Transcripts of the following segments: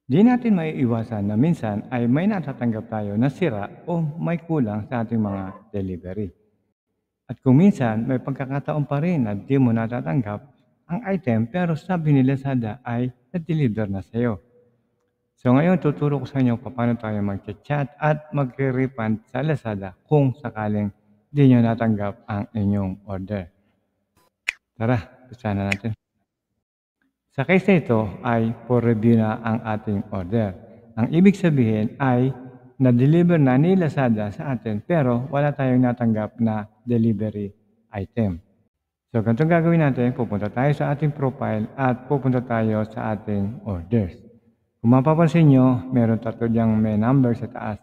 Di natin maiiwasan na minsan ay may natatanggap tayo na sira o may kulang sa ating mga delivery. At kung minsan may pagkakataon pa rin na di mo natatanggap ang item pero sabi ni Lazada ay na-deliver na sa'yo. So ngayon tuturo ko sa inyo paano tayo mag-chat at magre-refund sa Lazada kung sakaling di nyo natanggap ang inyong order. Tara, umpisa na natin. Sa case na ito ay for review na ang ating order. Ang ibig sabihin ay na-deliver na ni Lazada sa atin pero wala tayong natanggap na delivery item. So ganito gagawin natin, pupunta tayo sa ating profile at pupunta tayo sa ating orders. Kung mapapansin nyo, meron tatlo diyang may number sa taas.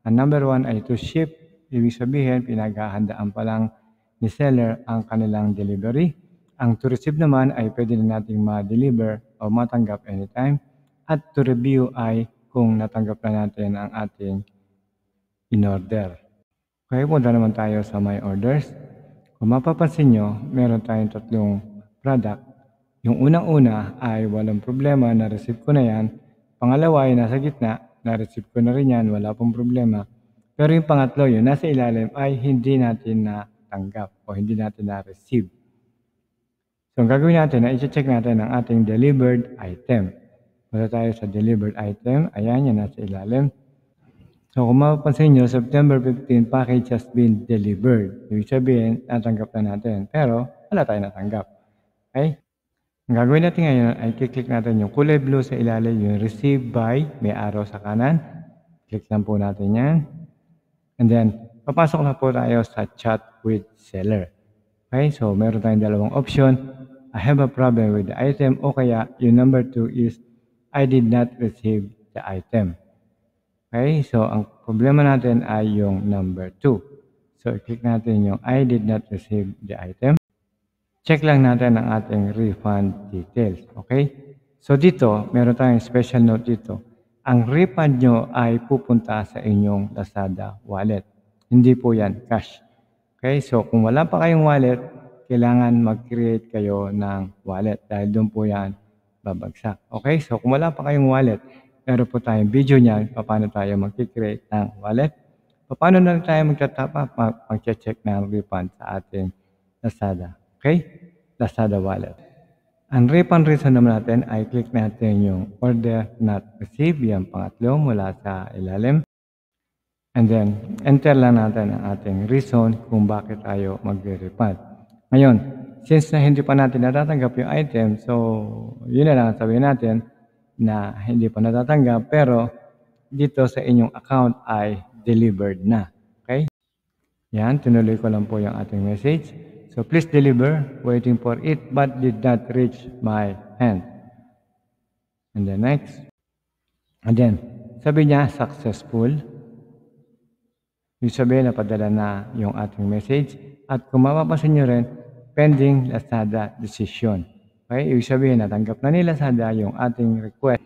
Ang number 1 ay to ship. Ibig sabihin, pinaghahandaan pa lang ni seller ang kanilang delivery. Ang to receive naman ay pwede na nating ma-deliver o matanggap anytime. At to review ay kung natanggap na natin ang ating in-order. Okay, punta naman tayo sa my orders. Kung mapapansin nyo, meron tayong tatlong product. Yung unang-una ay walang problema, na-receive ko na yan. Pangalawa ay nasa gitna, na-receive ko na rin yan, wala pong problema. Pero yung pangatlo, yun nasa ilalim ay hindi natin natanggap o hindi natin na-receive. So ang gagawin natin ay i-check natin ang ating delivered item. Punta tayo sa delivered item, ayan yan nasa ilalim. So kung mapapansin nyo, September 15, package has been delivered. Ibig sabihin, natanggap na natin. Pero wala tayong natanggap. Okay? Ang gagawin natin ngayon ay kiklik natin yung kulay blue sa ilalim, yung receive by, may arrow sa kanan. Click lang po natin yan. And then, papasok na po tayo sa chat with seller. Okay? So meron tayong dalawang option. I have a problem with the item o kaya yung number 2 is I did not receive the item. Okay, so ang problema natin ay yung number 2. So, i-click natin yung I did not receive the item. Check lang natin ang ating refund details. Okay? So, dito, meron tayong special note dito. Ang refund nyo ay pupunta sa inyong Lazada wallet. Hindi po yan cash. Okay? So, kung wala pa kayong wallet, kailangan mag-create kayo ng wallet dahil doon po yan babagsak. Okay? So, kung wala pa kayong wallet, meron po tayong video niyan paano tayo mag-create ng wallet. Paano na tayo magtatap up, mag-check ng refund sa ating Lazada. Okay? Lazada wallet. Ang refund reason naman natin ay click natin yung order not received, yung pangatlo mula sa ilalim. And then, enter lang natin ang ating reason kung bakit tayo mag-refund. Ngayon, since na hindi pa natin natatanggap yung item, so yun na lang sabihin natin, na hindi pa natatanggap pero dito sa inyong account ay delivered na. Okay? Yan, tinuloy ko lang po yung ating message. So please deliver, waiting for it but did not reach my hand. And then next. And then, sabi niya, successful. Yung sabihin, napadala na yung ating message. At kung mapapansin nyo rin, pending Lazada decision. Okay, ibig sabihin, natanggap na ni Lazada yung ating request.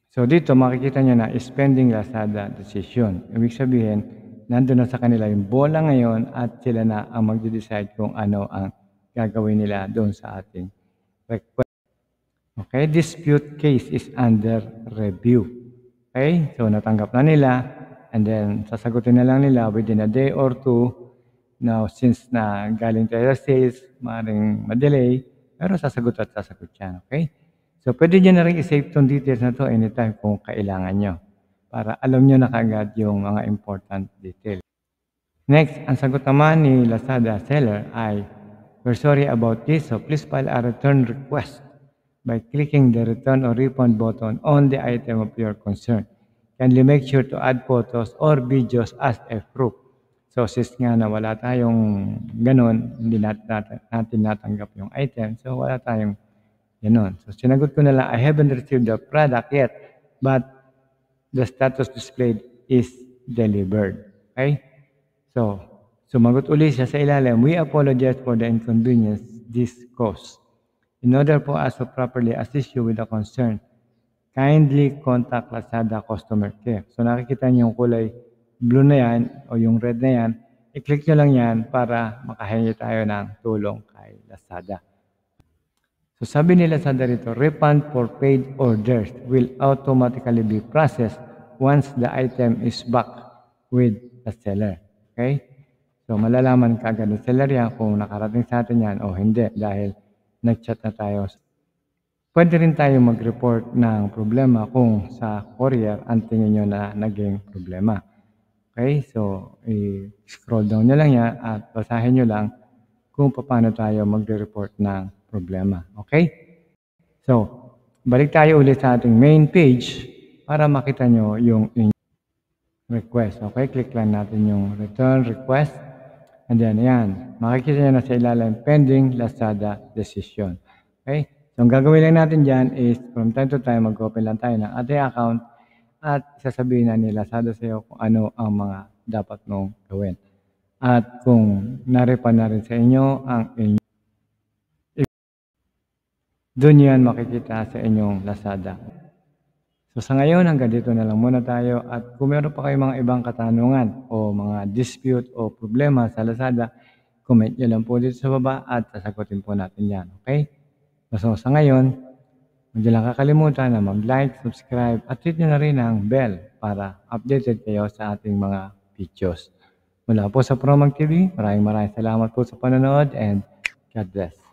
So dito, makikita nyo na is pending Lazada decision. Ibig sabihin, nandun na sa kanila yung bola ngayon at sila na ang magde-decide kung ano ang gagawin nila doon sa ating request. Okay, dispute case is under review. Okay, so natanggap na nila and then sasagutin na lang nila within a day or two. Now, since na galing tayo sa sales, maaaring madelay, pero sasagot at sasagot yan, okay? So, pwede nyo na rin i-save itong details na to anytime kung kailangan nyo para alam nyo na kaagad yung mga important details. Next, ang sagot naman ni Lazada seller ay, we're sorry about this, so please file a return request by clicking the return or refund button on the item of your concern. Kindly make sure to add photos or videos as a proof. So, since nga na wala tayong ganun, hindi natin natanggap yung item, so wala tayong ganun. So, sinagot ko na lang, I haven't received the product yet, but the status displayed is delivered. Okay? So, sumagot ulit siya sa ilalim, we apologize for the inconvenience this caused. In order for us to properly assist you with the concern, kindly contact Lazada Customer Care. So, nakikita niyo yung kulay blue na yan o yung red na yan, i-click nyo lang yan para makahingi tayo ng tulong kay Lazada. So sabi nila sa dito, refund for paid orders will automatically be processed once the item is back with the seller. Okay? So malalaman ka agad ng seller yan kung nakarating sa atin yan o hindi dahil nag-chat na tayo. Pwede rin tayo mag-report ng problema kung sa courier ang tingin nyo na naging problema. Okay? So i-scroll down nyo lang yan at basahin nyo lang kung paano tayo magre-report ng problema. Okay? So, balik tayo ulit sa ating main page para makita nyo yung request. Okay, click lang natin yung return request. And then, ayan, makikita nyo na sa ilalim, pending Lazada decision. Okay, so ang gagawin lang natin dyan is from time to time, mag-open lang tayo ng ating account at sasabihin na ni Lazada sa iyo kung ano ang mga dapat mong gawin. At kung na-refund na rin sa inyo ang inyong doon yan makikita sa inyong Lazada. So sa ngayon, hanggang dito na lang muna tayo. At kung meron pa kayong mga ibang katanungan o mga dispute o problema sa Lazada, comment nyo lang po dito sa baba at sasagutin po natin yan. Okay? So sa ngayon, hindi lang kakalimutan na mag-like, subscribe at hit nyo na rin ang bell para updated kayo sa ating mga videos. Mula po sa Promag TV, maraming salamat po sa panonood and God bless.